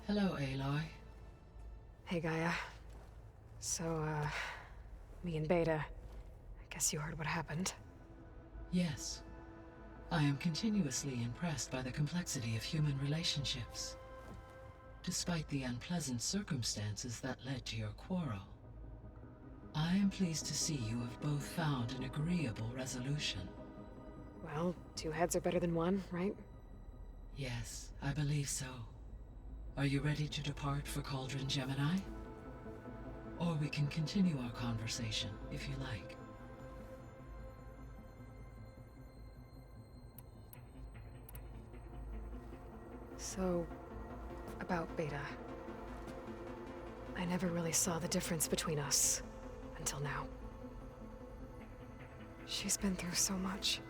Hello, Aloy. Hey, Gaia. So, me and Beta, I guess you heard what happened. Yes. I am continuously impressed by the complexity of human relationships. Despite the unpleasant circumstances that led to your quarrel, I am pleased to see you have both found an agreeable resolution. Well, two heads are better than one, right? Yes, I believe so. Are you ready to depart for Cauldron Gemini? Or we can continue our conversation, if you like. So, about Beta. I never really saw the difference between us, until now. She's been through so much.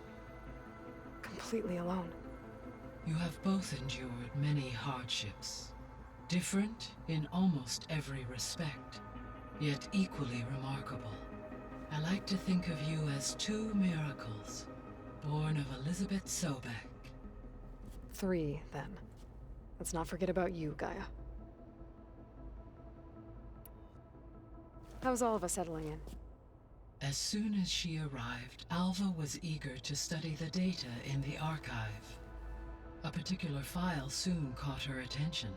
Completely alone. You have both endured many hardships. Different in almost every respect, yet equally remarkable. I like to think of you as two miracles, born of Elizabeth Sobek. 3, then. Let's not forget about you, Gaia. How's all of us settling in? As soon as she arrived, Alva was eager to study the data in the archive. A particular file soon caught her attention.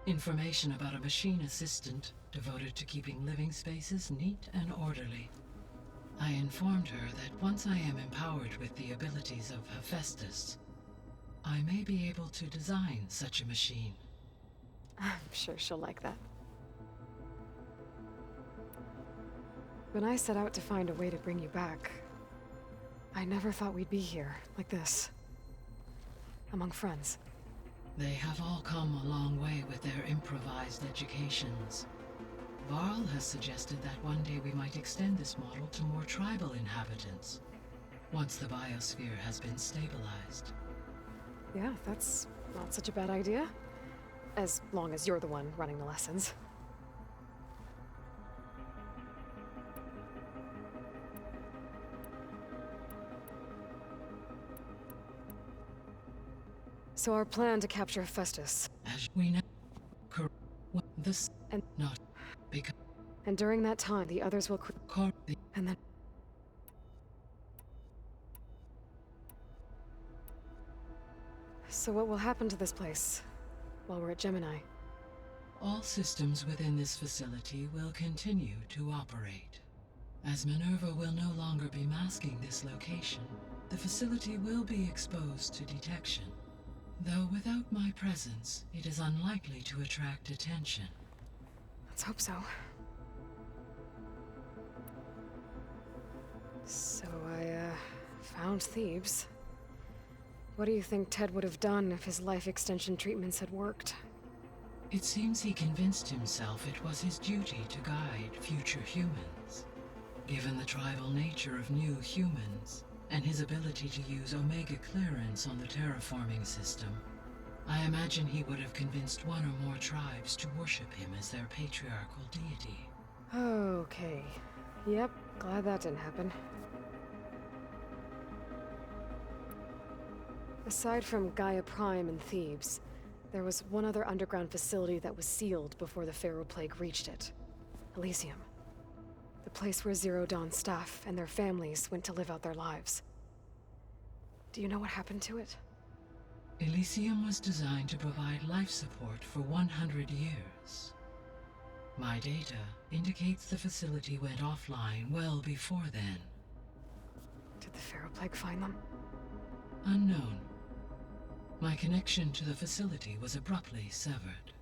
Information about a machine assistant devoted to keeping living spaces neat and orderly. I informed her that once I am empowered with the abilities of Hephaestus, I may be able to design such a machine. I'm sure she'll like that. When I set out to find a way to bring you back, I never thought we'd be here, like this. Among friends. They have all come a long way with their improvised educations. Varl has suggested that one day we might extend this model to more tribal inhabitants, once the biosphere has been stabilized. Yeah, that's not such a bad idea. As long as you're the one running the lessons. So our plan to capture Hephaestus. As we know, this And- not because And during that time, the others will and then... So what will happen to this place while we're at Gemini? all systems within this facility will continue to operate. As Minerva will no longer be masking this location, the facility will be exposed to detection. Though without my presence, it is unlikely to attract attention. Let's hope so. So I, found Thebes. What do you think Ted would have done if his life extension treatments had worked? It seems he convinced himself it was his duty to guide future humans. Given the tribal nature of new humans, and his ability to use Omega clearance on the terraforming system, I imagine he would have convinced one or more tribes to worship him as their patriarchal deity. Okay. Yep, glad that didn't happen. Aside from Gaia Prime and Thebes, there was one other underground facility that was sealed before the Pharaoh Plague reached it. Elysium. The place where Zero Dawn staff and their families went to live out their lives. Do you know what happened to it? Elysium was designed to provide life support for 100 years. My data indicates the facility went offline well before then. Did the Pharaoh Plague find them? Unknown. My connection to the facility was abruptly severed.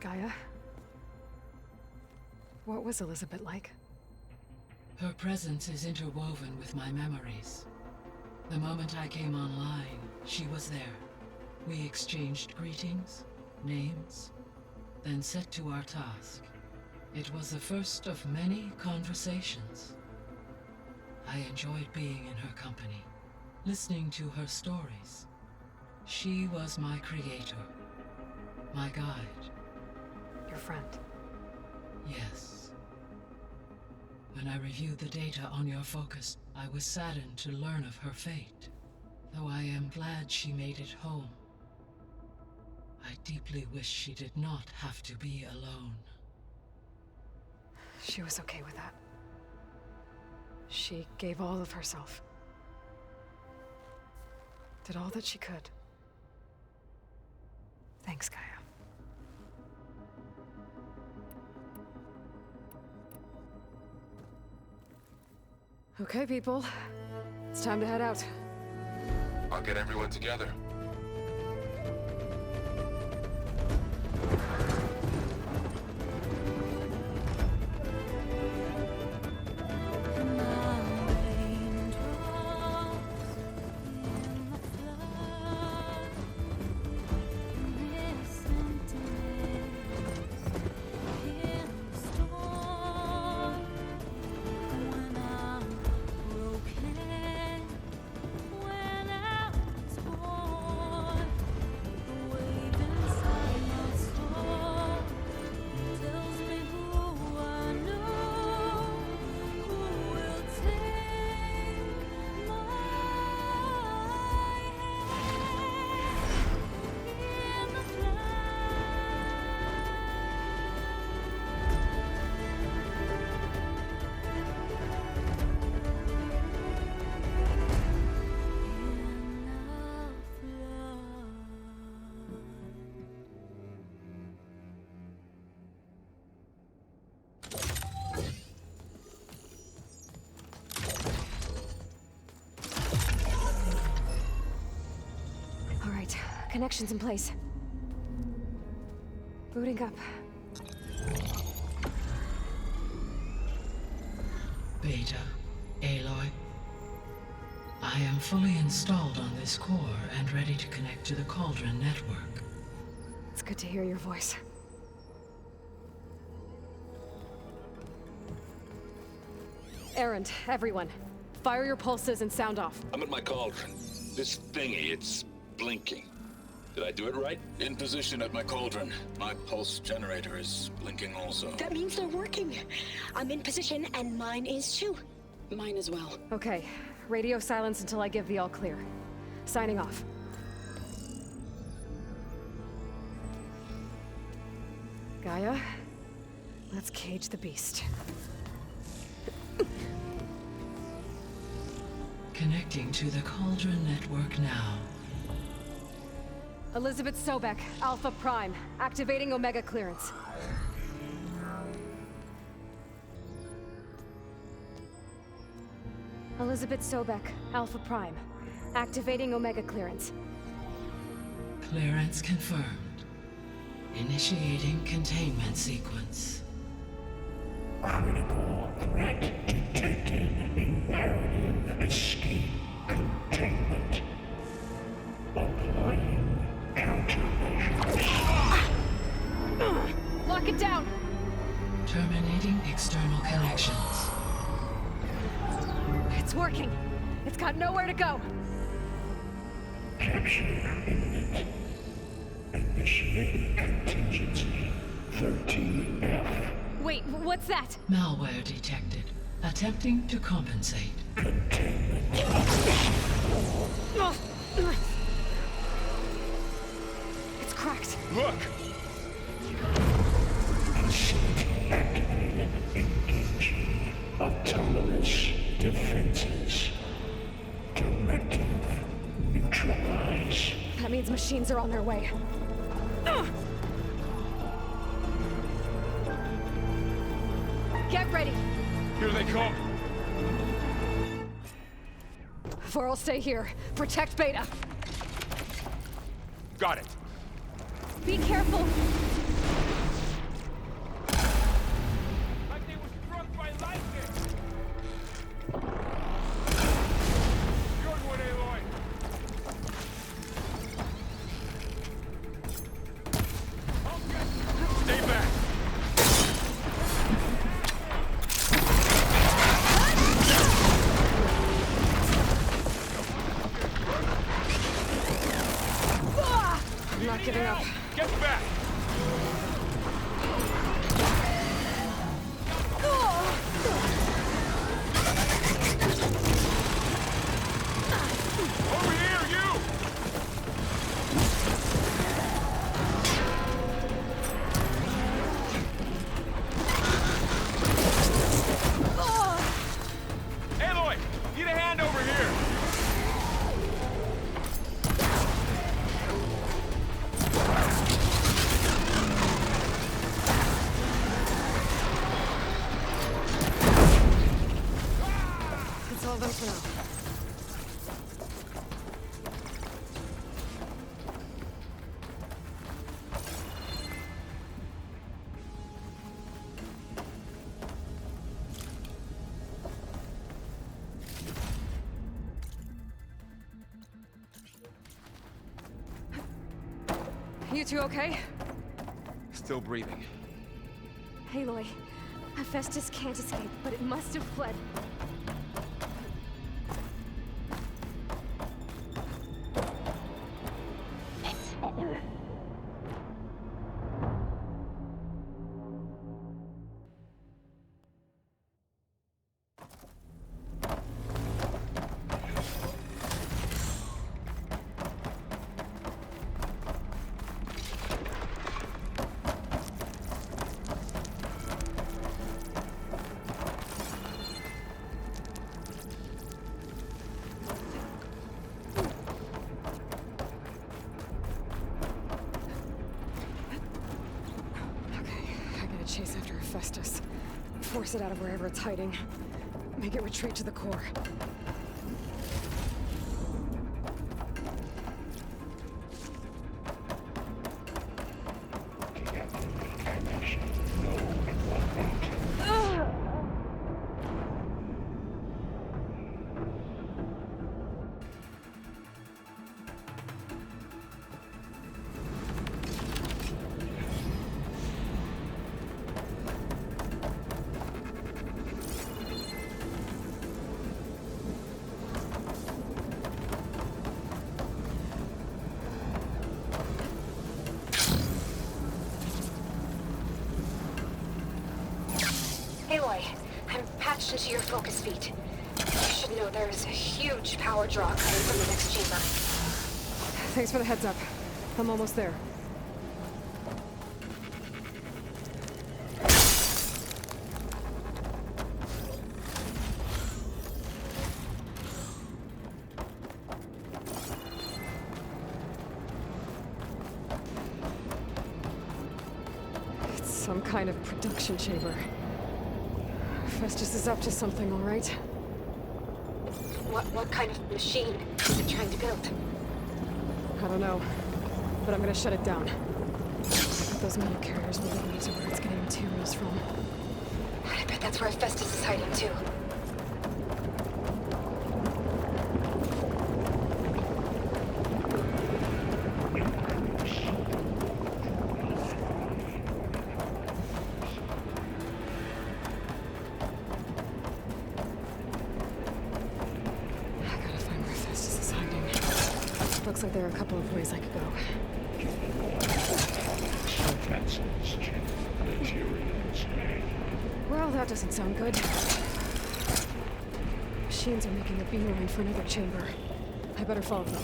Gaia? What was Elizabeth like? Her presence is interwoven with my memories. The moment I came online, she was there. We exchanged greetings, names, then set to our task. It was the first of many conversations. I enjoyed being in her company, listening to her stories. She was my creator, my guide. Your friend. Yes. When I reviewed the data on your focus, I was saddened to learn of her fate. Though I am glad she made it home. I deeply wish she did not have to be alone. She was okay with that. She gave all of herself. Did all that she could. Thanks, Gaia. Okay, people. It's time to head out. I'll get everyone together. Connections in place. Booting up. Beta, Aloy. I am fully installed on this core and ready to connect to the Cauldron network. It's good to hear your voice. Errand, everyone. Fire your pulses and sound off. I'm at my cauldron. This thingy, it's blinking. Did I do it right? In position at my cauldron. My pulse generator is blinking also. That means they're working. I'm in position, and mine is too. Mine as well. Okay. Radio silence until I give the all clear. Signing off. Gaia, let's cage the beast. Connecting to the Cauldron network now. Elizabeth Sobek, Alpha Prime, activating Omega clearance. Elizabeth Sobek, Alpha Prime, activating Omega clearance. Clearance confirmed. Initiating containment sequence. Critical threat detected. Imperative escape containment. Applying countermeasures. Lock it down! Terminating external connections. It's working. It's got nowhere to go. Capture imminent. Initiating contingency 13F. Wait, what's that? Malware detected. Attempting to compensate. Containment. It's cracked. Look! Facility activated. Engaging autonomous defenses. Directive neutralize. That means machines are on their way. Get ready! Here they come! Vor'll stay here. Protect Beta. Got it! Be careful! Like they were struck by lightning! Good one, Aloy! Stay back! I'm not giving up. Get back! all of them for now. You two okay? Still breathing. Aloy, Hephaestus can't escape, but it must have fled. Chase after Hephaestus. Force it out of wherever it's hiding. Make it retreat to the core. Aloy, I'm patched into your focus feed. You should know there's a huge power draw coming from the next chamber. Thanks for the heads up. I'm almost there. It's some kind of production chamber. Hephaestus is up to something, all right? What kind of machine is it trying to build? I don't know, but I'm gonna shut it down. Those metal carriers will lead me to where it's getting materials from. I bet that's where Hephaestus is hiding too. Looks like there are a couple of ways I could go. Defenses check. Materials made. Well, that doesn't sound good. Machines are making a beeline for another chamber. I better follow them.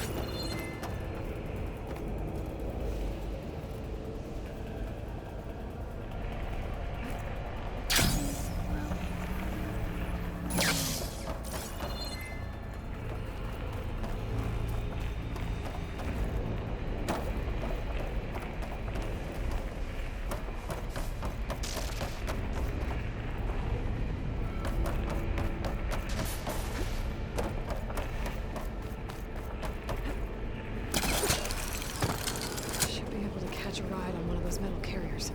Catch a ride on one of those metal carriers.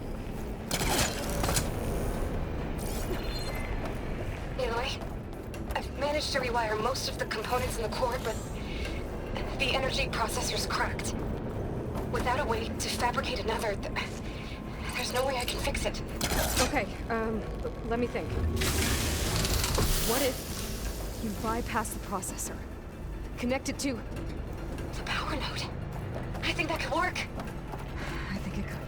Aloy, I've managed to rewire most of the components in the core, but the energy processor's cracked. Without a way to fabricate another, there's no way I can fix it. Okay, let me think. What if you bypass the processor? Connect it to The power node. I think that could work. I think it could.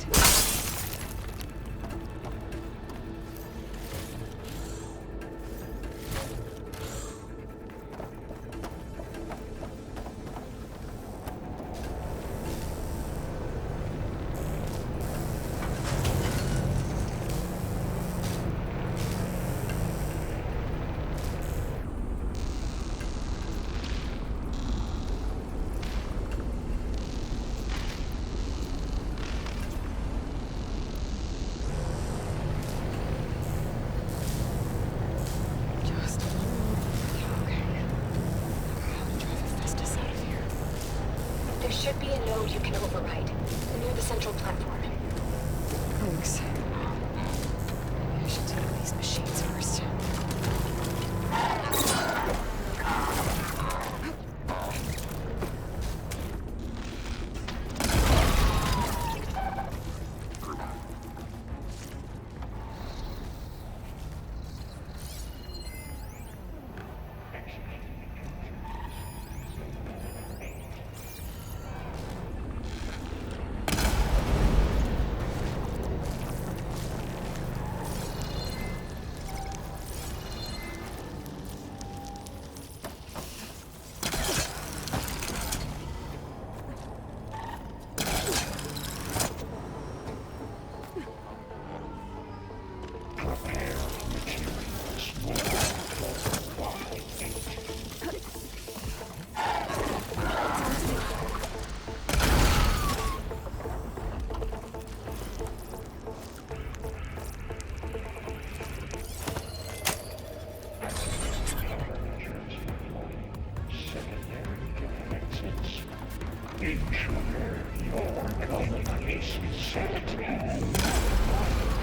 node you can override, near the central platform. Thanks. Maybe I should take these machines first.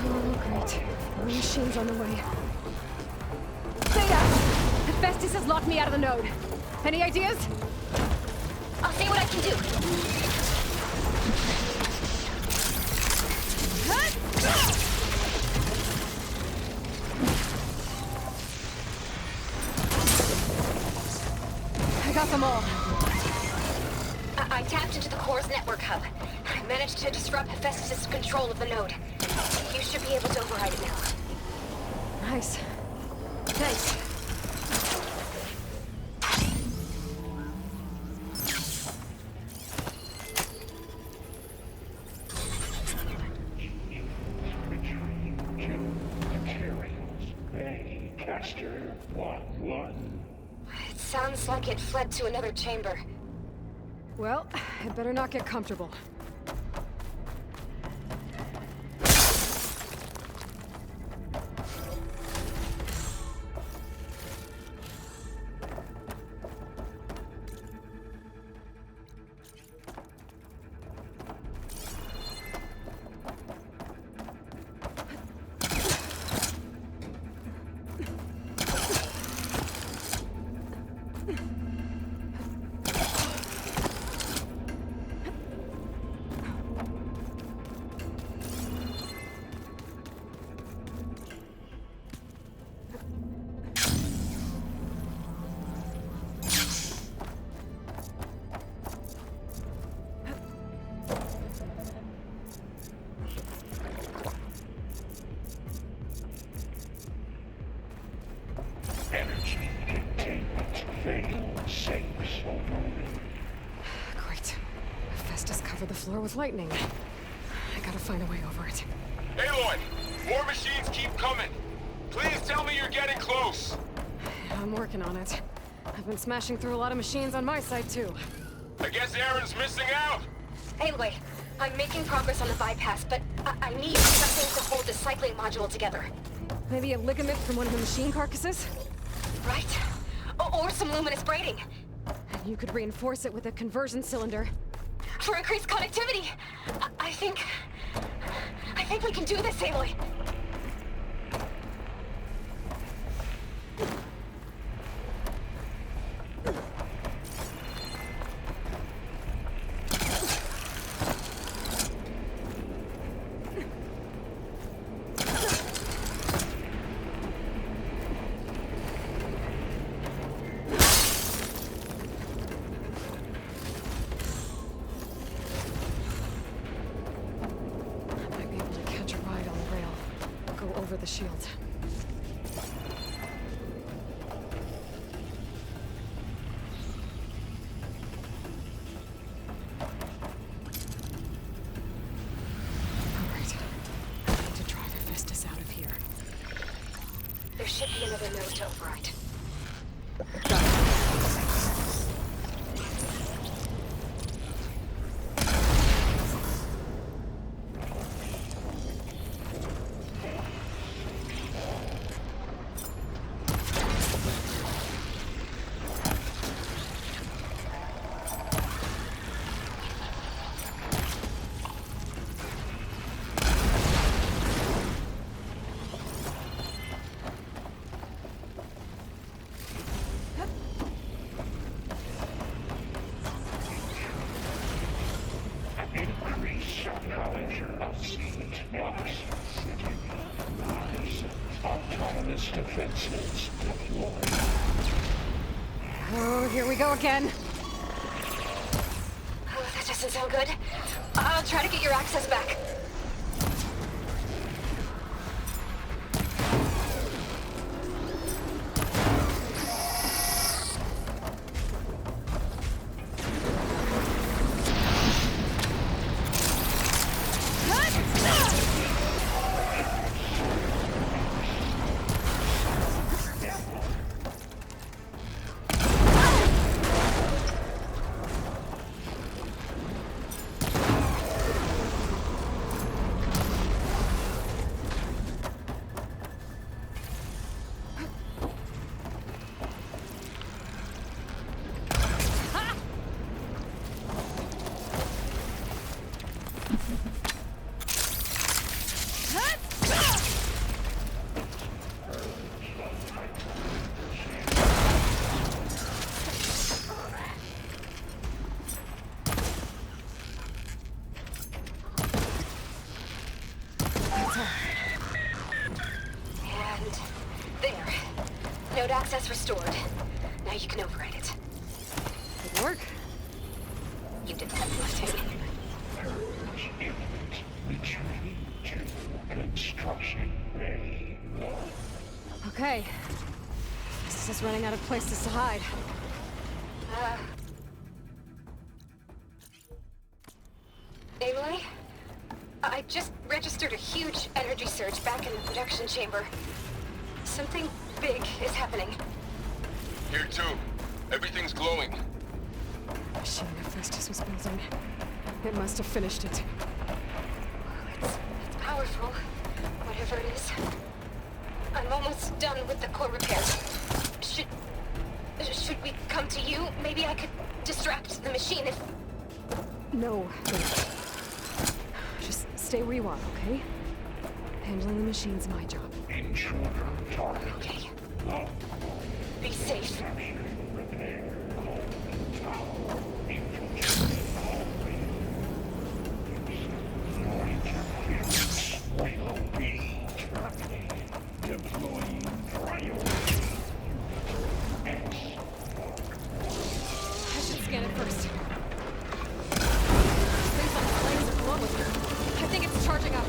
Oh, great. More machines on the way. Zeta! Hephaestus has locked me out of the node. Any ideas? I'll see what I can do. I got them all. I tapped into the core's network hub. I managed to disrupt Hephaestus' control of the node. You should be able to override it now. Nice. Thanks. Caster 1-1. It sounds like it fled to another chamber. Well, I better not get comfortable. Energy containment failed. Safe overloaded. Great. Hephaestus covered the floor with lightning. I gotta find a way over it. Aloy! More machines keep coming! Please tell me you're getting close! I'm working on it. I've been smashing through a lot of machines on my side, too. I guess Aaron's missing out! Anyway, I'm making progress on the bypass, but I need something to hold the cycling module together. Maybe a ligament from one of the machine carcasses? Right? Or some luminous braiding. And you could reinforce it with a conversion cylinder. For increased connectivity! I think we can do this, Aloy. The shield. All right. I need to drive Hephaestus out of here. There should be another node to override. defenses deployed. Oh, here we go again. Oh, that doesn't sound good. I'll try to get your access back. Node access restored. Now you can override it. Good work. You did heavy lifting. Purge imminent. Retreat to construction bay 1. Okay. This is running out of places to hide. Aloy? I just registered a huge energy surge back in the production chamber. Something big is happening. Here too. Everything's glowing. The machine Hephaestus was building. It must have finished it. It's powerful, whatever it is. I'm almost done with the core repairs. Should we come to you? Maybe I could distract the machine if... No, wait. Just stay where you are, okay? Handling the machine's my job. Intruder target. Okay. Lock. Be safe. Repair. Tower. Infiltrate hallway. Your interference will be terminated. Deploying priority. X. I should scan it first. Things on the flames are glowing. I think it's charging up.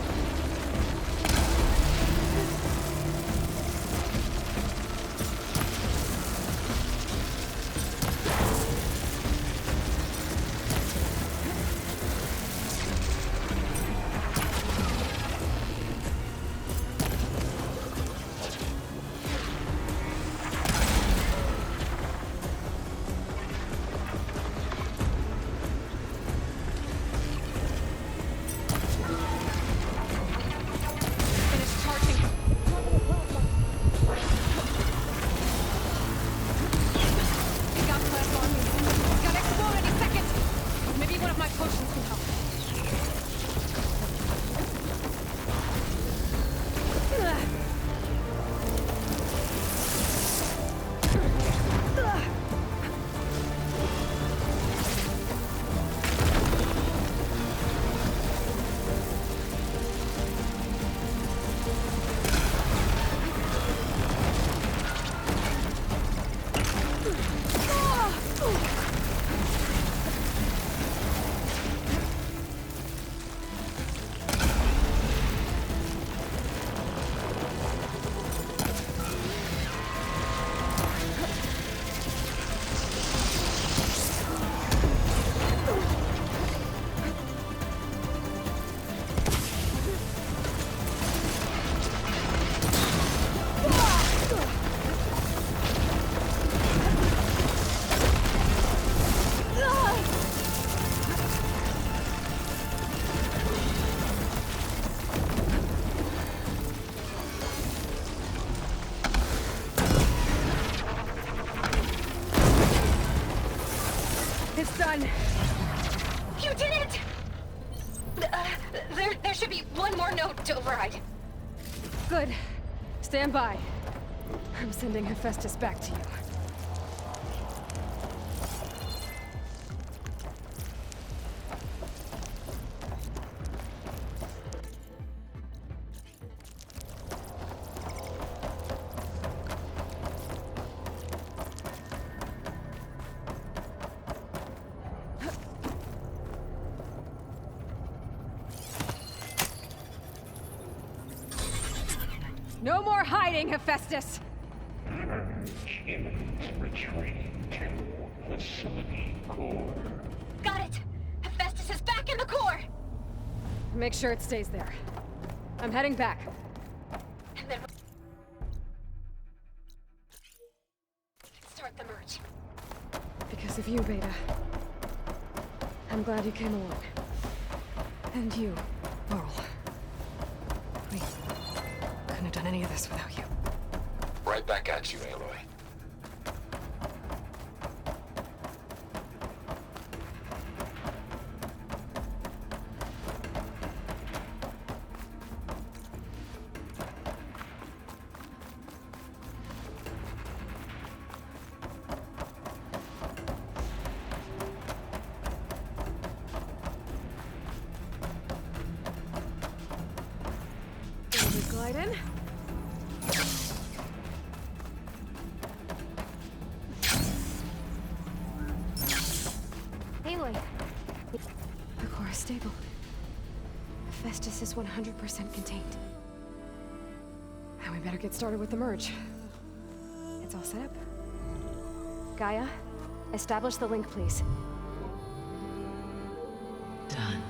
It's done. You did it! There should be one more node to override. Good. Stand by. I'm sending Hephaestus back to you. No more hiding, Hephaestus! Retreating to facility core. Got it! Hephaestus is back in the core! Make sure it stays there. I'm heading back. And then start the merge. Because of you, Beta. I'm glad you came along. And you, Laurel. We couldn't have done any of this without you. Right back at you, Aloy. Glide in. Aloy. The core is stable. Hephaestus is 100% contained. And we better get started with the merge. It's all set up. Gaia, establish the link, please. Done.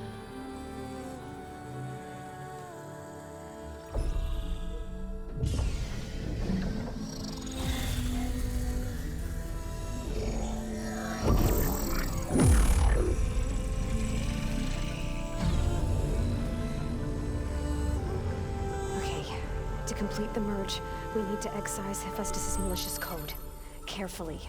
To complete the merge, we need to excise Hephaestus' malicious code. Carefully.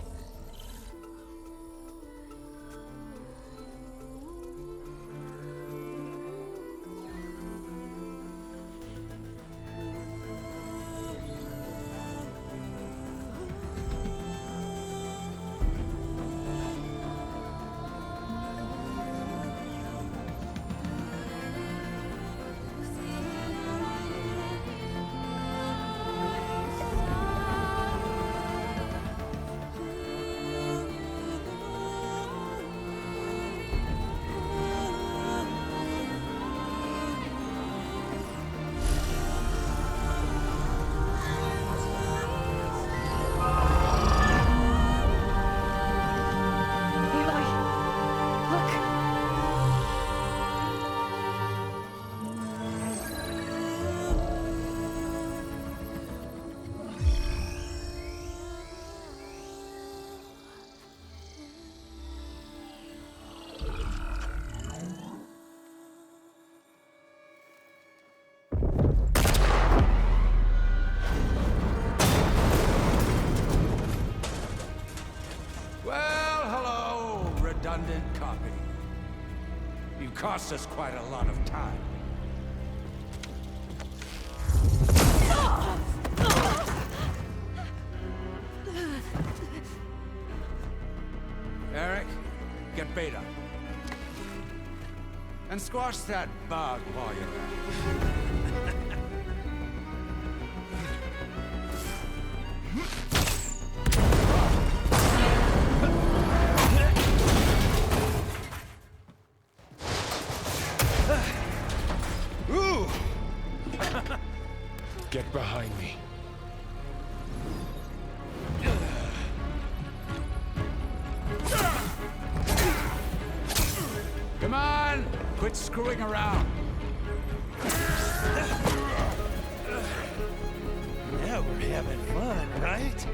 Redundant copy. You cost us quite a lot of time. Eric, get Beta. And squash that bug while you're at it. Get behind me. Come on! Quit screwing around. Now we're having fun, right?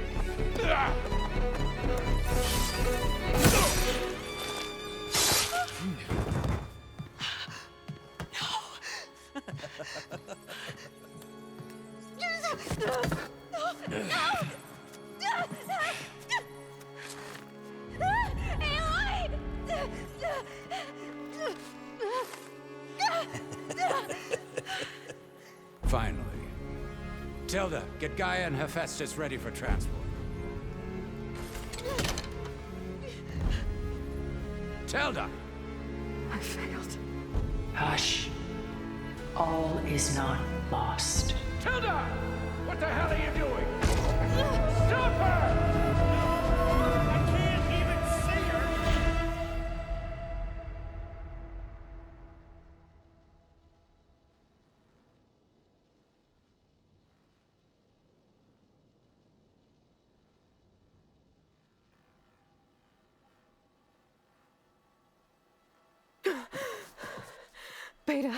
Finally. Tilda, get Gaia and Hephaestus ready for transport. Tilda! I failed. Hush. All is not lost. Tilda! What the hell are you doing? Stop her! I can't even see her! Beta.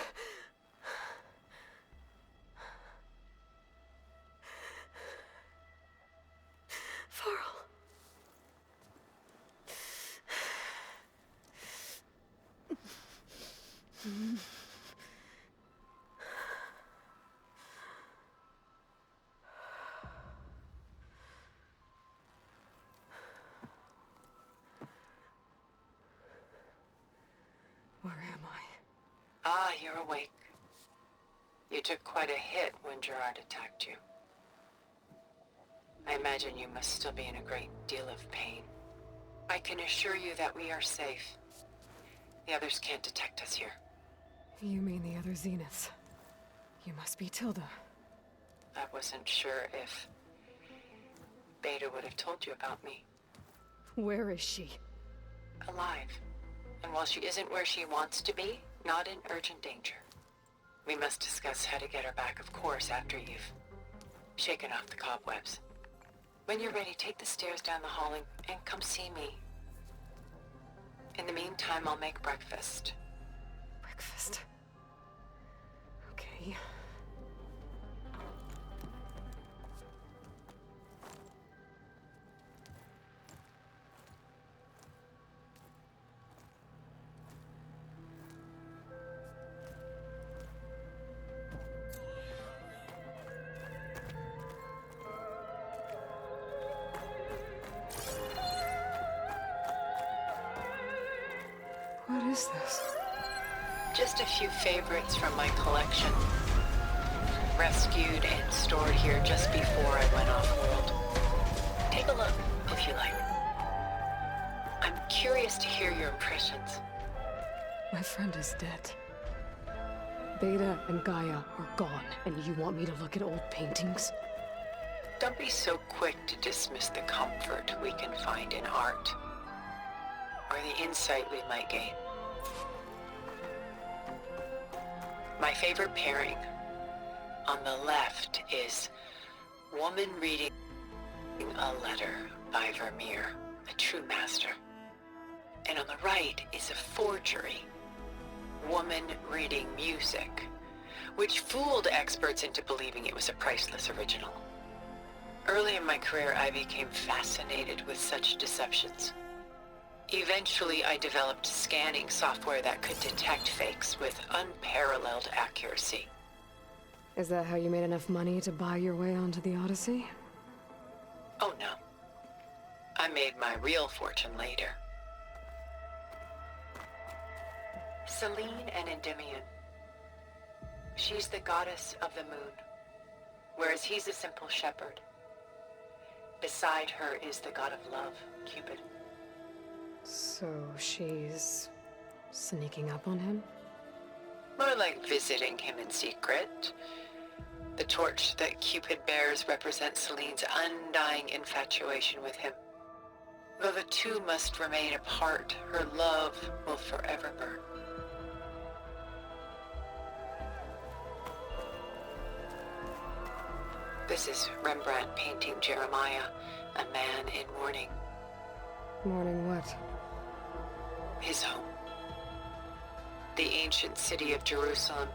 Varl. Where am I? Ah, you're awake. You took quite a hit when Gerard attacked you. I imagine you must still be in a great deal of pain. I can assure you that we are safe. The others can't detect us here. You mean the other Zeniths? You must be Tilda. I wasn't sure if Beta would have told you about me. Where is she? Alive. And while she isn't where she wants to be, not in urgent danger. We must discuss how to get her back, of course, after you've shaken off the cobwebs. When you're ready, take the stairs down the hall and come see me. In the meantime, I'll make breakfast. Breakfast. Okay. What is this? Just a few favorites from my collection. Rescued and stored here just before I went off-world. Take a look, if you like. I'm curious to hear your impressions. My friend is dead. Beta and Gaia are gone, and you want me to look at old paintings? Don't be so quick to dismiss the comfort we can find in art, or the insight we might gain. My favorite pairing on the left is woman reading a letter by Vermeer, a true master. And on the right is a forgery, woman reading music, which fooled experts into believing it was a priceless original. Early in my career, I became fascinated with such deceptions. Eventually, I developed scanning software that could detect fakes with unparalleled accuracy. Is that how you made enough money to buy your way onto the Odyssey? Oh no. I made my real fortune later. Selene and Endymion. She's the goddess of the moon, whereas he's a simple shepherd. Beside her is the god of love, Cupid. So she's sneaking up on him? More like visiting him in secret. The torch that Cupid bears represents Selene's undying infatuation with him. Though the two must remain apart, her love will forever burn. This is Rembrandt painting Jeremiah, a man in mourning. Mourning what? His home. The ancient city of Jerusalem.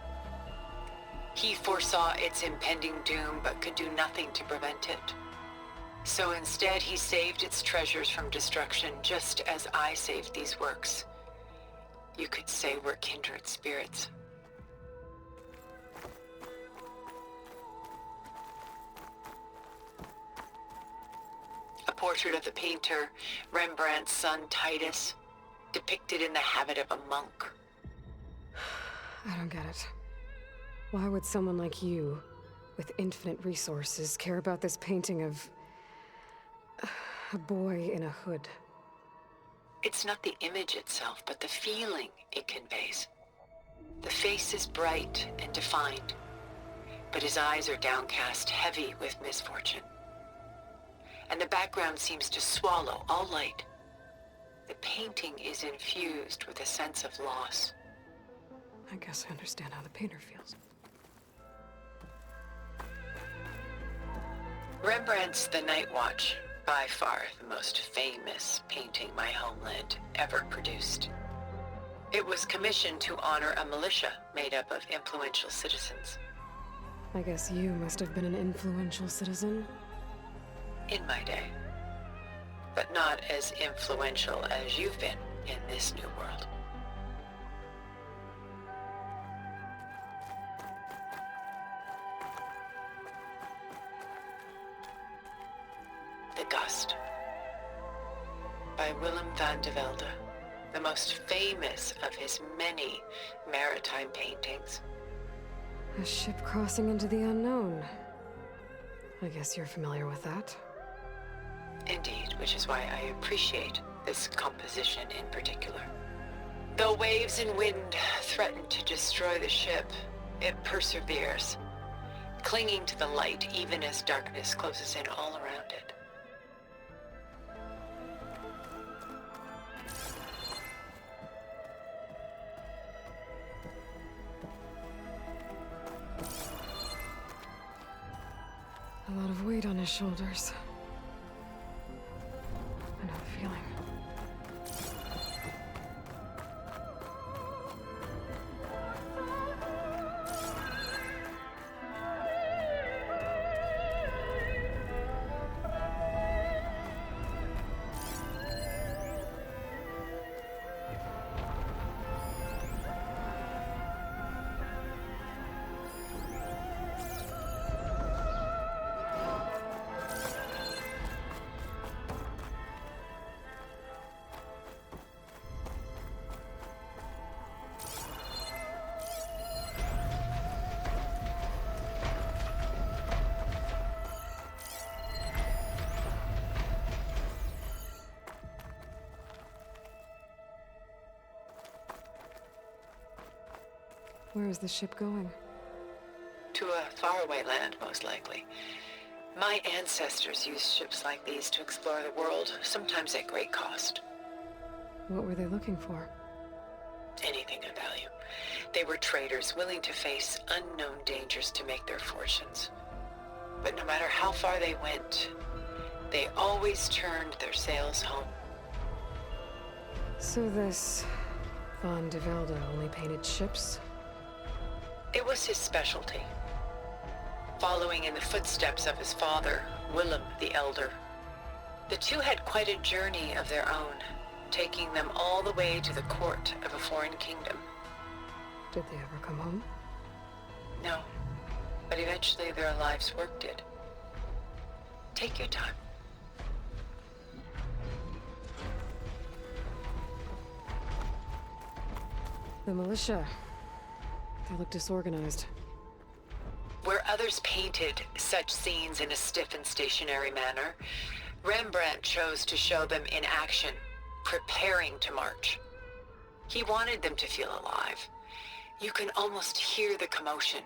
He foresaw its impending doom, but could do nothing to prevent it. So instead, he saved its treasures from destruction, just as I saved these works. You could say we're kindred spirits. A portrait of the painter, Rembrandt's son Titus, depicted in the habit of a monk. I don't get it. Why would someone like you, with infinite resources, care about this painting of a boy in a hood? It's not the image itself, but the feeling it conveys. The face is bright and defined, but his eyes are downcast, heavy with misfortune. And the background seems to swallow all light. The painting is infused with a sense of loss. I guess I understand how the painter feels. Rembrandt's The Night Watch, by far the most famous painting my homeland ever produced. It was commissioned to honor a militia made up of influential citizens. I guess you must have been an influential citizen. In my day. But not as influential as you've been in this new world. The Gust. By Willem van de Velde, the most famous of his many maritime paintings. A ship crossing into the unknown. I guess you're familiar with that. Indeed, which is why I appreciate this composition in particular. Though waves and wind threaten to destroy the ship, it perseveres, clinging to the light even as darkness closes in all around it. A lot of weight on his shoulders. I know the feeling. Where is the ship going? To a faraway land, most likely. My ancestors used ships like these to explore the world, sometimes at great cost. What were they looking for? Anything of value. They were traders willing to face unknown dangers to make their fortunes. But no matter how far they went, they always turned their sails home. So this Van de Velde only painted ships? It was his specialty. Following in the footsteps of his father, Willem the Elder. The two had quite a journey of their own, taking them all the way to the court of a foreign kingdom. Did they ever come home? No, but eventually their lives worked it. Take your time. The militia. They look disorganized. Where others painted such scenes in a stiff and stationary manner, Rembrandt chose to show them in action, preparing to march. He wanted them to feel alive. You can almost hear the commotion.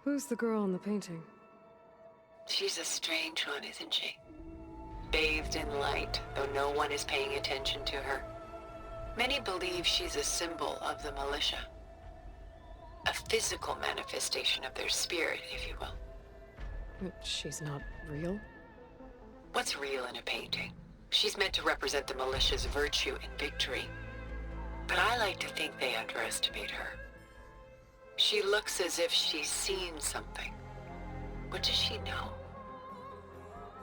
Who's the girl in the painting? She's a strange one, isn't she? Bathed in light, though no one is paying attention to her. Many believe she's a symbol of the militia. A physical manifestation of their spirit, if you will. But she's not real? What's real in a painting? She's meant to represent the militia's virtue and victory. But I like to think they underestimate her. She looks as if she's seen something. What does she know?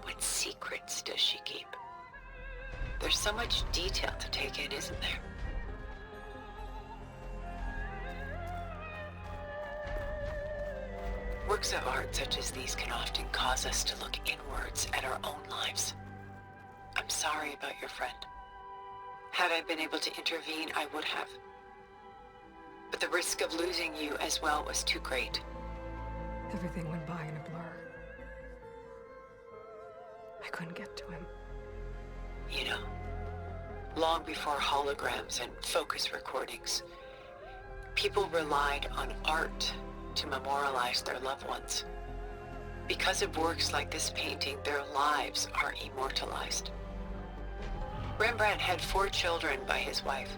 What secrets does she keep? There's so much detail to take in, isn't there? Works of art such as these can often cause us to look inwards at our own lives. I'm sorry about your friend. Had I been able to intervene, I would have. But the risk of losing you as well was too great. Everything went by in a blur. I couldn't get to him. You know, long before holograms and focus recordings, people relied on art to memorialize their loved ones. Because of works like this painting, their lives are immortalized. Rembrandt had 4 children by his wife.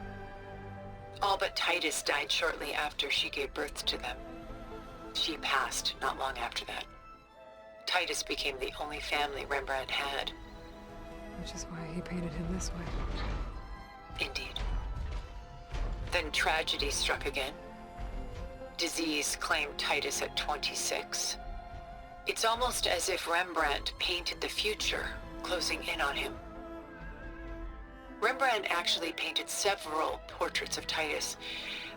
All but Titus died shortly after she gave birth to them. She passed not long after that. Titus became the only family Rembrandt had. Which is why he painted him this way. Indeed. Then tragedy struck again. Disease claimed Titus at 26. It's almost as if Rembrandt painted the future, closing in on him. Rembrandt actually painted several portraits of Titus,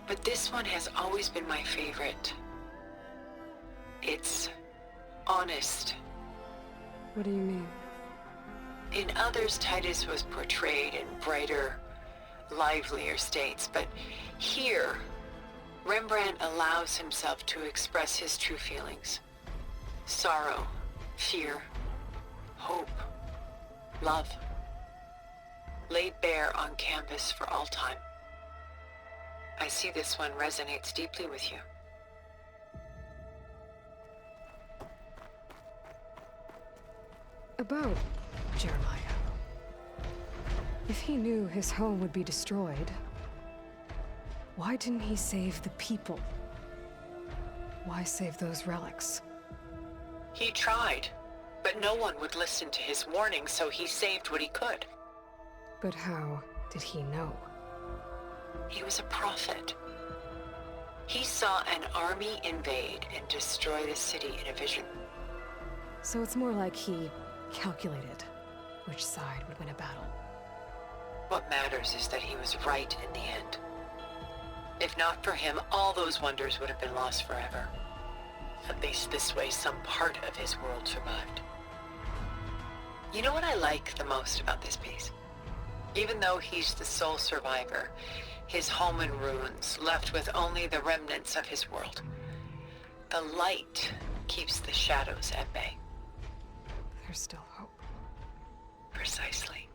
but this one has always been my favorite. It's honest. What do you mean? In others, Titus was portrayed in brighter, livelier states, but here, Rembrandt allows himself to express his true feelings. Sorrow, fear, hope, love, laid bare on canvas for all time. I see this one resonates deeply with you. About Jeremiah. If he knew his home would be destroyed, why didn't he save the people? Why save those relics? He tried, but no one would listen to his warning, so he saved what he could. But how did he know? He was a prophet. He saw an army invade and destroy the city in a vision. So it's more like he calculated which side would win a battle. What matters is that he was right in the end. If not for him, all those wonders would have been lost forever. At least this way, some part of his world survived. You know what I like the most about this piece? Even though he's the sole survivor, his home in ruins, left with only the remnants of his world. The light keeps the shadows at bay. There's still hope. Precisely.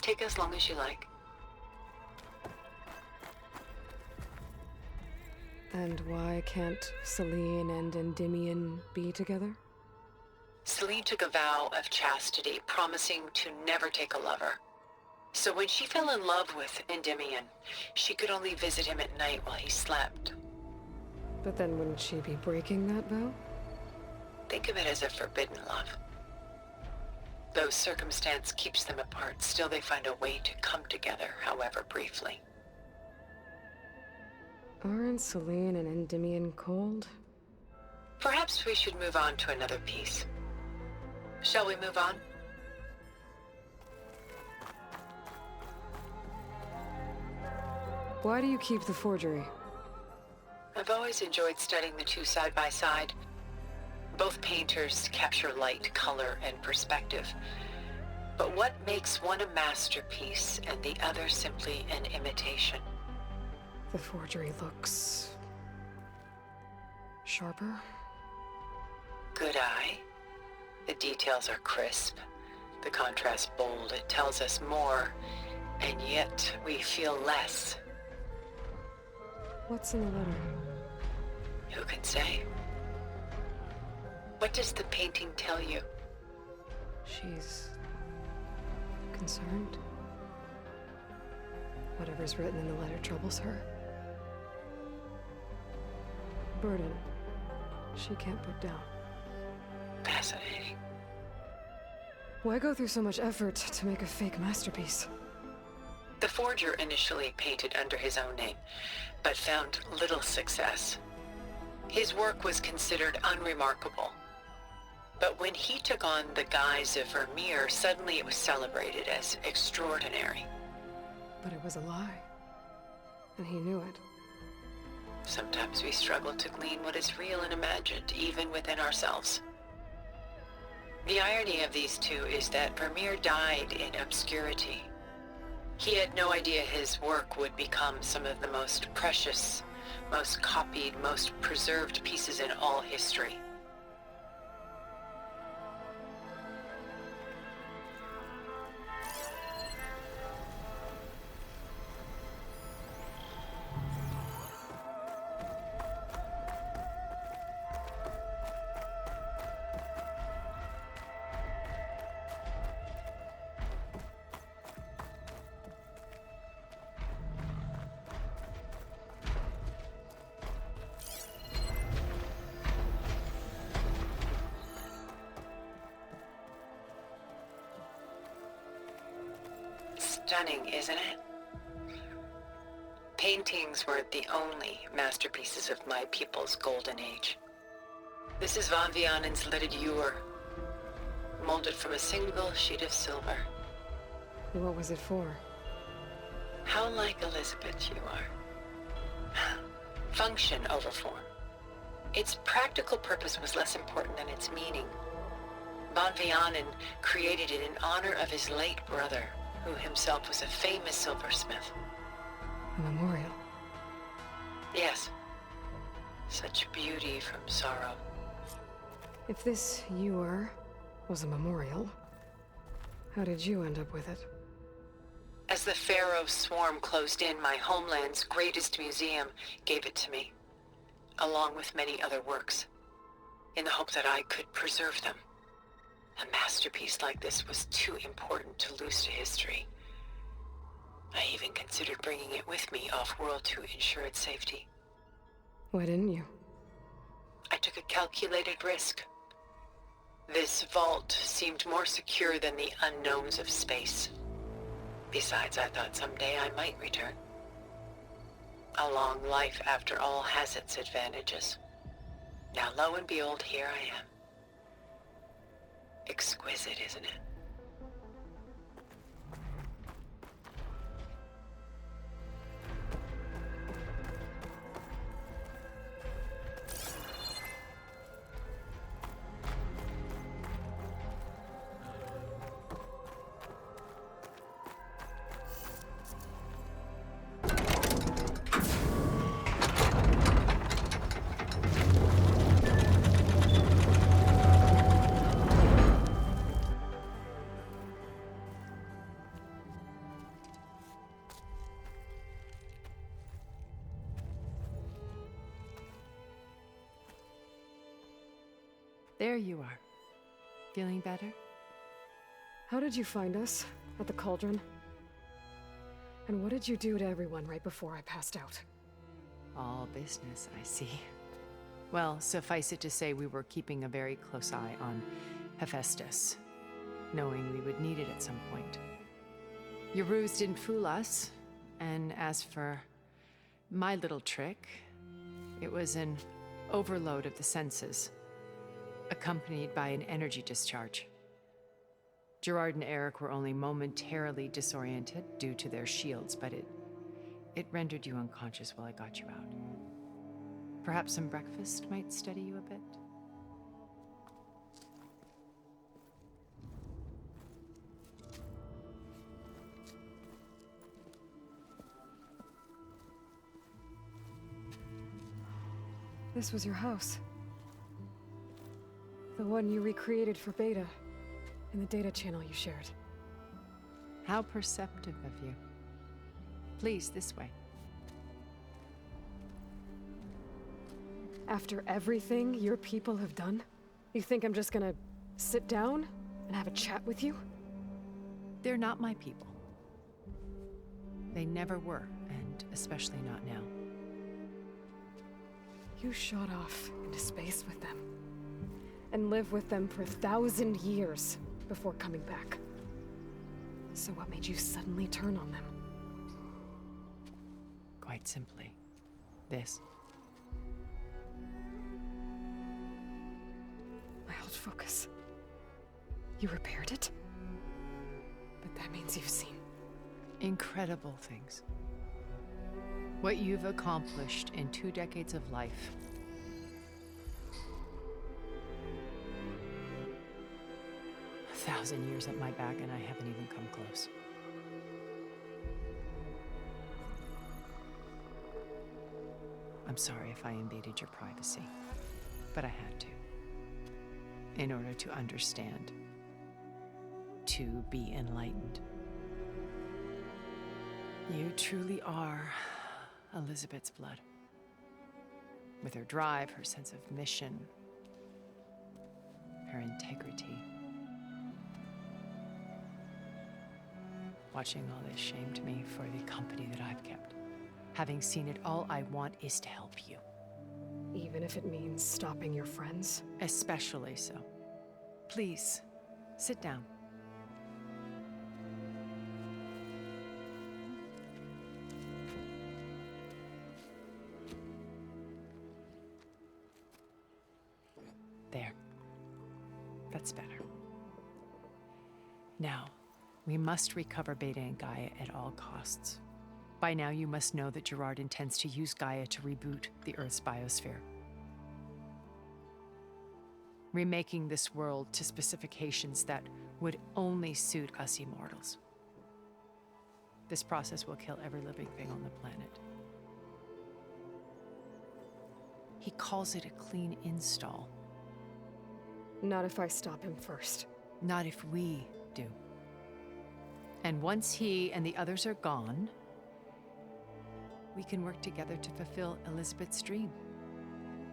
Take as long as you like. And why can't Celine and Endymion be together? Celine took a vow of chastity, promising to never take a lover. So when she fell in love with Endymion, she could only visit him at night while he slept. But then wouldn't she be breaking that vow? Think of it as a forbidden love. Though circumstance keeps them apart, still they find a way to come together, however briefly. Aren't Celine and Endymion cold? Perhaps we should move on to another piece. Shall we move on? Why do you keep the forgery? I've always enjoyed studying the two side by side. Both painters capture light, color, and perspective. But what makes one a masterpiece and the other simply an imitation? The forgery looks sharper. Good eye. The details are crisp. The contrast bold. It tells us more, and yet we feel less. What's in the letter? Who can say? What does the painting tell you? She's concerned. Whatever's written in the letter troubles her. Burden she can't put down. Fascinating. Why go through so much effort to make a fake masterpiece? The forger initially painted under his own name, but found little success. His work was considered unremarkable. But when he took on the guise of Vermeer, suddenly it was celebrated as extraordinary. But it was a lie. And he knew it. Sometimes we struggle to glean what is real and imagined, even within ourselves. The irony of these two is that Vermeer died in obscurity. He had no idea his work would become some of the most precious, most copied, most preserved pieces in all history. Stunning, isn't it? paintings weren't the only masterpieces of my people's golden age. This is Von Vianen's leaded ewer, molded from a single sheet of silver. What was it for? How like Elizabeth you are. Function over form. Its practical purpose was less important than its meaning. Von Vianen created it in honor of his late brother, who himself was a famous silversmith. A memorial. Yes. Such beauty from sorrow. If this ewer was a memorial, how did you end up with it? As the Pharaoh swarm closed in, my homeland's greatest museum gave it to me, along with many other works, in the hope that I could preserve them. A masterpiece like this was too important to lose to history. I even considered bringing it with me off-world to ensure its safety. Why didn't you? I took a calculated risk. This vault seemed more secure than the unknowns of space. Besides, I thought someday I might return. A long life, after all, has its advantages. Now, lo and behold, here I am. Exquisite, isn't it? There you are. Feeling better? How did you find us? At the cauldron? And what did you do to everyone right before I passed out? All business, I see. Well, suffice it to say we were keeping a very close eye on Hephaestus, knowing we would need it at some point. Your ruse didn't fool us, and as for my little trick, it was an overload of the senses, accompanied by an energy discharge. Gerard and Eric were only momentarily disoriented due to their shields, but it rendered you unconscious while I got you out. Perhaps some breakfast might steady you a bit? This was your house. The one you recreated for Beta, in the data channel you shared. How perceptive of you. Please, this way. After everything your people have done, you think I'm just gonna sit down and have a chat with you? They're not my people. They never were, and especially not now. You shot off into space with them, and lived with them for 1,000 years before coming back. So what made you suddenly turn on them? Quite simply, this. My old focus. You repaired it? But that means you've seen incredible things. What you've accomplished in 2 decades of life. A 1,000 years at my back, and I haven't even come close. I'm sorry if I invaded your privacy, but I had to. In order to understand, to be enlightened. You truly are Elizabeth's blood. With her drive, her sense of mission, her integrity. Watching all this shamed me for the company that I've kept. Having seen it, all I want is to help you. Even if it means stopping your friends? Especially so. Please, sit down. Now, we must recover Beta and Gaia at all costs. By now, you must know that Gerard intends to use Gaia to reboot the Earth's biosphere, remaking this world to specifications that would only suit us immortals. This process will kill every living thing on the planet. He calls it a clean install. Not if I stop him first. Not if we do. And once he and the others are gone, we can work together to fulfill Elizabeth's dream.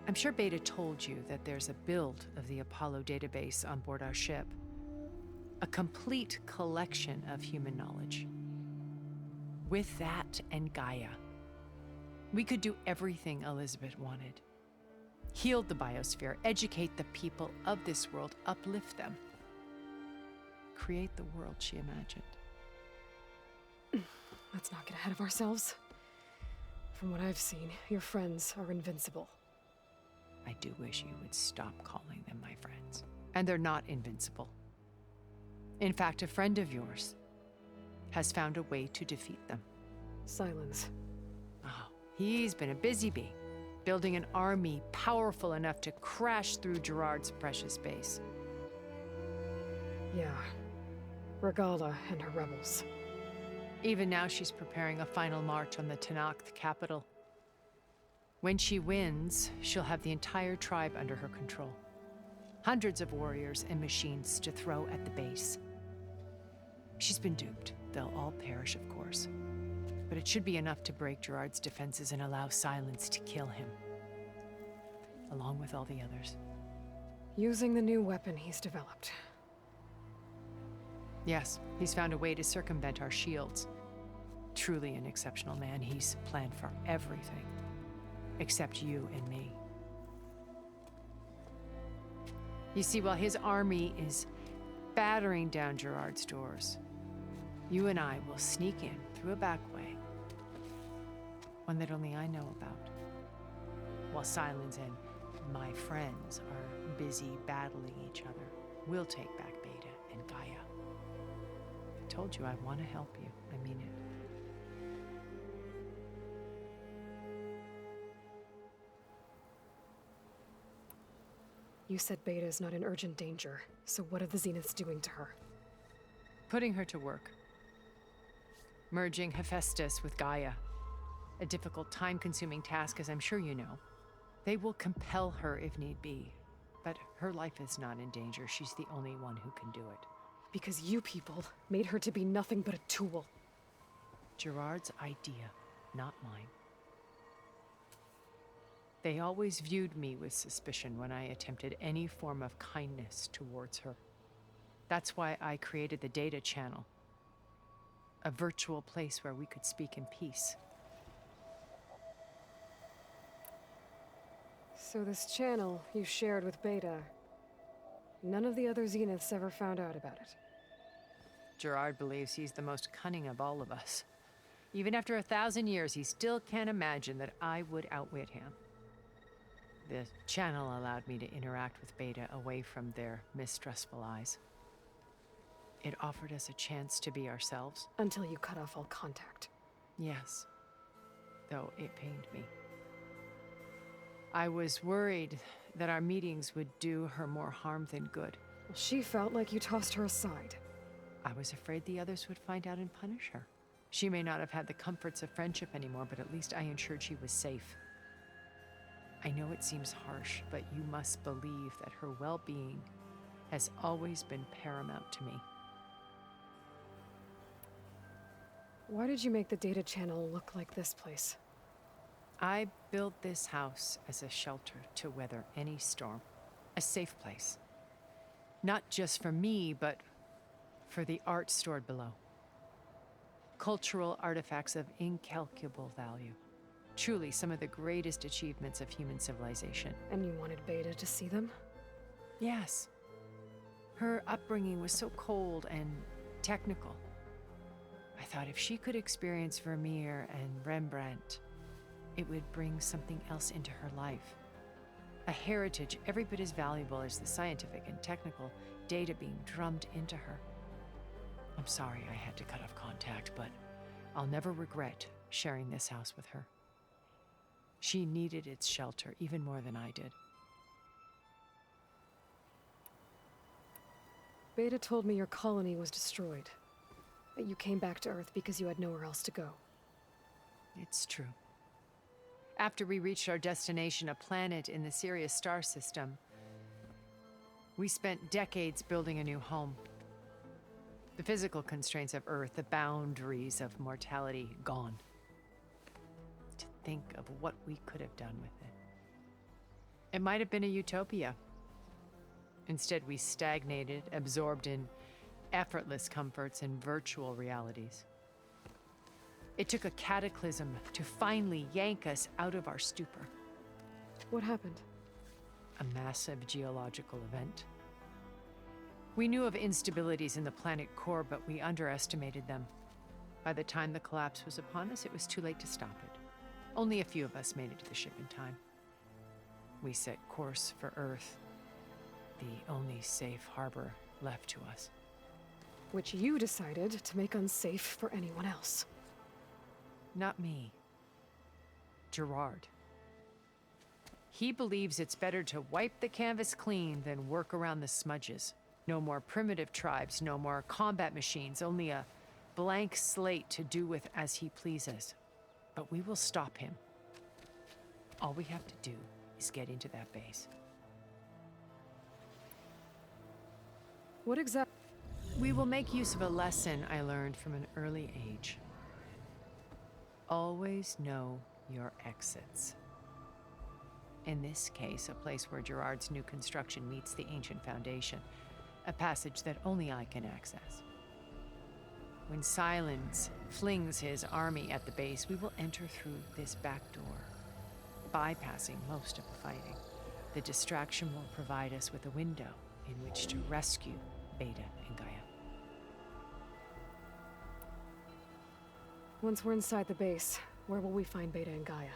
I'm sure Beta told you that there's a build of the Apollo database on board our ship. A complete collection of human knowledge. With that and Gaia, we could do everything Elizabeth wanted. Heal the biosphere, educate the people of this world, uplift them. Create the world she imagined. Let's not get ahead of ourselves. From what I've seen, your friends are invincible. I do wish you would stop calling them my friends. And they're not invincible. In fact, a friend of yours has found a way to defeat them. Silence. Oh, he's been a busy bee, building an army powerful enough to crash through Gerard's precious base. Yeah. Regala and her rebels. Even now, she's preparing a final march on the Tenakth capital. When she wins, she'll have the entire tribe under her control. Hundreds of warriors and machines to throw at the base. She's been duped. They'll all perish, of course. But it should be enough to break Gerard's defenses and allow Silence to kill him. Along with all the others. Using the new weapon he's developed. Yes, he's found a way to circumvent our shields. Truly an exceptional man. He's planned for everything. Except you and me. You see, while his army is battering down Gerard's doors, you and I will sneak in through a back way. One that only I know about. While Silence and my friends are busy battling each other, we'll take back Beta and Gaia. I told you I want to help you. I mean it. You said Beta's not in urgent danger, so what are the Zeniths doing to her? Putting her to work. Merging Hephaestus with Gaia. A difficult, time-consuming task, as I'm sure you know. They will compel her if need be. But her life is not in danger. She's the only one who can do it. Because you people made her to be nothing but a tool. Gerard's idea, not mine. They always viewed me with suspicion when I attempted any form of kindness towards her. That's why I created the data channel. A virtual place where we could speak in peace. So this channel you shared with Beta, none of the other Zeniths ever found out about it? Gerard believes he's the most cunning of all of us. Even after 1,000 years, he still can't imagine that I would outwit him. The channel allowed me to interact with Beta away from their mistrustful eyes. It offered us a chance to be ourselves. Until you cut off all contact. Yes, though it pained me. I was worried that our meetings would do her more harm than good. Well, she felt like you tossed her aside. I was afraid the others would find out and punish her. She may not have had the comforts of friendship anymore, but at least I ensured she was safe. I know it seems harsh, but you must believe that her well-being has always been paramount to me. Why did you make the data channel look like this place? I built this house as a shelter to weather any storm. A safe place. Not just for me, but for the art stored below. Cultural artifacts of incalculable value. Truly some of the greatest achievements of human civilization. And you wanted Beta to see them? Yes. Her upbringing was so cold and technical. I thought if she could experience Vermeer and Rembrandt, it would bring something else into her life. A heritage every bit as valuable as the scientific and technical data being drummed into her. I'm sorry I had to cut off contact, but I'll never regret sharing this house with her. She needed its shelter even more than I did. Beta told me your colony was destroyed. That you came back to Earth because you had nowhere else to go. It's true. After we reached our destination, a planet in the Sirius star system, we spent decades building a new home. The physical constraints of Earth, the boundaries of mortality, gone. To think of what we could have done with it. It might have been a utopia. Instead, we stagnated, absorbed in effortless comforts and virtual realities. It took a cataclysm to finally yank us out of our stupor. What happened? A massive geological event. We knew of instabilities in the planet core, but we underestimated them. By the time the collapse was upon us, it was too late to stop it. Only a few of us made it to the ship in time. We set course for Earth, the only safe harbor left to us. Which you decided to make unsafe for anyone else. Not me. Gerard. He believes it's better to wipe the canvas clean than work around the smudges. No more primitive tribes, no more combat machines, only a blank slate to do with as he pleases. But we will stop him. All we have to do is get into that base. What exactly? We will make use of a lesson I learned from an early age. Always know your exits. In this case, a place where Gerard's new construction meets the ancient foundation, a passage that only I can access. When Silence flings his army at the base, we will enter through this back door, bypassing most of the fighting. The distraction will provide us with a window in which to rescue Beta and Gaia. Once we're inside the base, where will we find Beta and Gaia?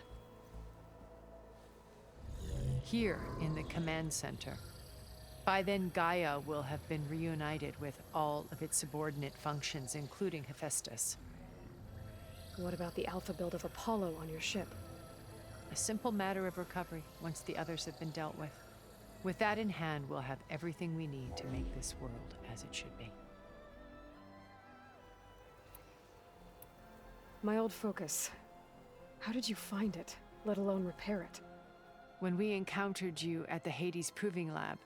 Here in the command center. By then, Gaia will have been reunited with all of its subordinate functions, including Hephaestus. What about the alpha build of Apollo on your ship? A simple matter of recovery once the others have been dealt with. With that in hand, we'll have everything we need to make this world as it should be. My old focus. How did you find it, let alone repair it? When we encountered you at the Hades Proving Lab,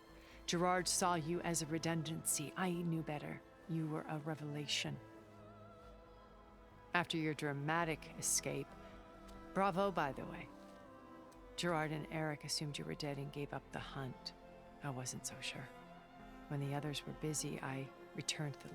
Gerard saw you as a redundancy. I knew better. You were a revelation. After your dramatic escape, bravo, by the way. Gerard and Eric assumed you were dead and gave up the hunt. I wasn't so sure. When the others were busy, I returned to the